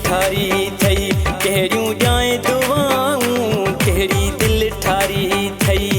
ठारी थई कहिड़ियूं ॼाए दुआऊं कहिड़ी दिल ठारी थई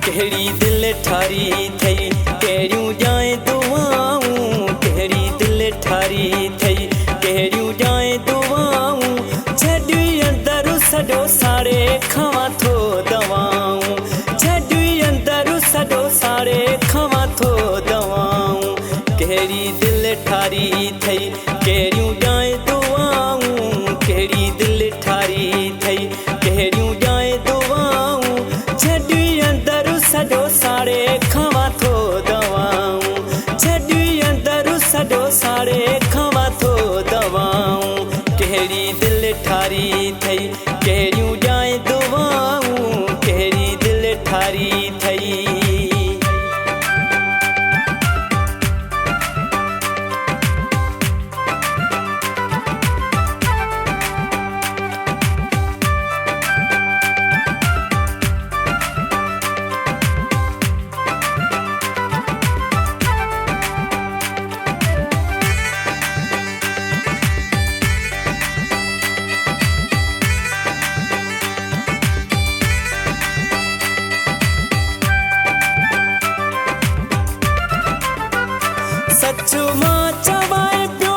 कहिड़ी दिल ठारी थई कहिड़ियूं ॼाए दुआऊं कहिड़ी दिल ठारी थई कहिड़ियूं ॼाए दुआऊं छॾी अंदरि सॼो साड़े खावां थो दवाऊं छॾी अंदरि सॼो साड़े खावां थो दवाऊं कहिड़ी दिल ठारी थई कहिड़ियूं ॼाए दुआऊं कहिड़ी दिल ठारी थई कहिड़ियूं ॼाए दुआऊं छॾी अंदरि सॼो साड़े खावां थो दवाऊं छॾी अंदरि सॼो साड़े खावां थो दवाऊं कहिड़ी दिल ठारी थई कहिड़ियूं ॼाए दुआऊं कहिड़ी दिल ठारी थई सच मां चवाए पियो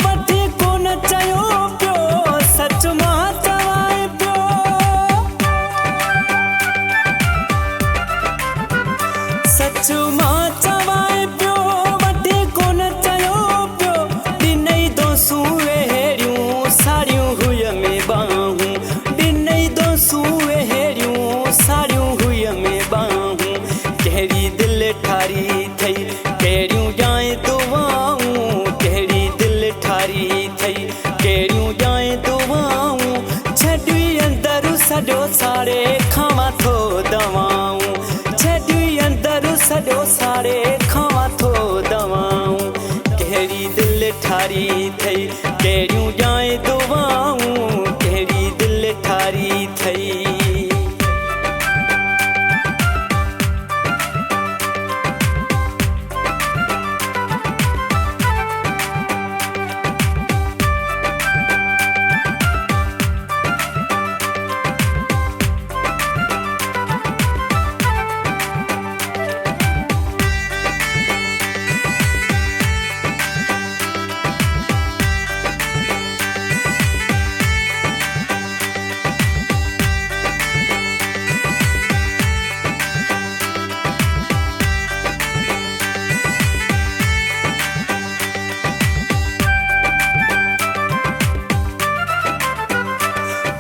वठी कोन चयो पियो सच मां चवाए पियो सच मां चवाए पियो वठी कोन चयो पियो ॾिनई दोसूं अहिड़ियूं साड़ियूं हुय में बाहूं ॾिनई दोसूं अहिड़ियूं साड़ियूं हुय में बाहूं कहिड़ी दिल ठारी थई कहिड़ियूं ॼाए दुआऊं कहिड़ी दिल ठारी थई कहिड़ियूं ॼाए दुआऊं छॾी अंदरि सॼो साड़े खावां थो दवाऊं छॾी अंदरि सॼो साड़े खावां थो दवाऊं कहिड़ी दिल ठारी थई कहिड़ियूं ॼाए दुआऊं कहिड़ी दिल ठारी थई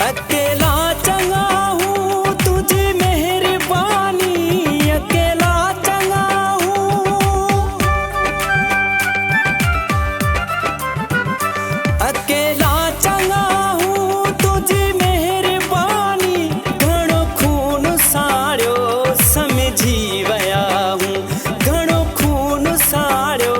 अकेला चंगा हूँ तुझी मेहरबानी अकेला चंगा हूँ अकेला चंगा हूँ तुझी मेहरबानी घणो खून साड़ियो समझी विया हूँ घणो खून साड़ियो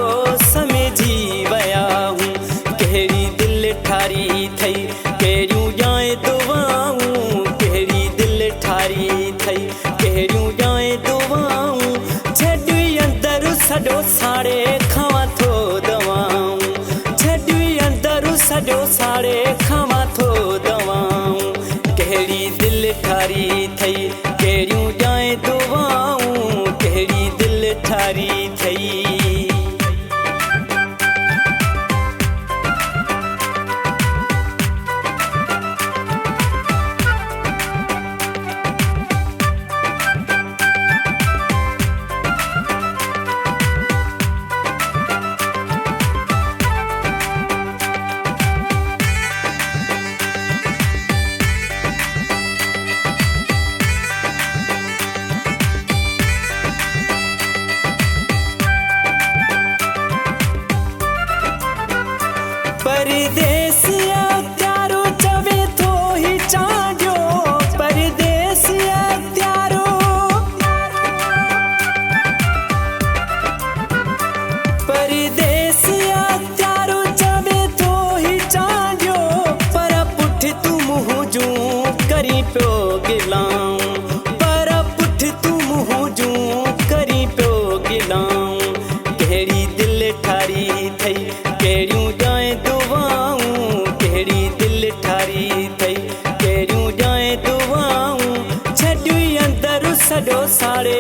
समझी विया हूँ कहिड़ी दिल ठारी थई कहिड़ियूं ॼाए दुआऊं कहिड़ी दिल ठारी थई कहिड़ियूं ॼाए दुआऊं छॾी अंदरि सॼो साड़े खावां थो दवाऊं छॾी अंदरि सॼो साड़े खावां थो दवाऊं कहिड़ी दिल ठारी थई कहिड़ियूं ॼाए दुआऊं कहिड़ी दिल ठारी थई परदेसिया त्यारो चवे थो ही चांडियो परदेसिया त्यारो परदेसिया त्यारो चवे थो ही चांडियो पर पुठ तूं मुंहुं जूं करी पियो गिलाऊं पर पुठ तूं मुंहुं जूं करी पियो गिलाऊं कहिड़ी दिल सॼो साड़े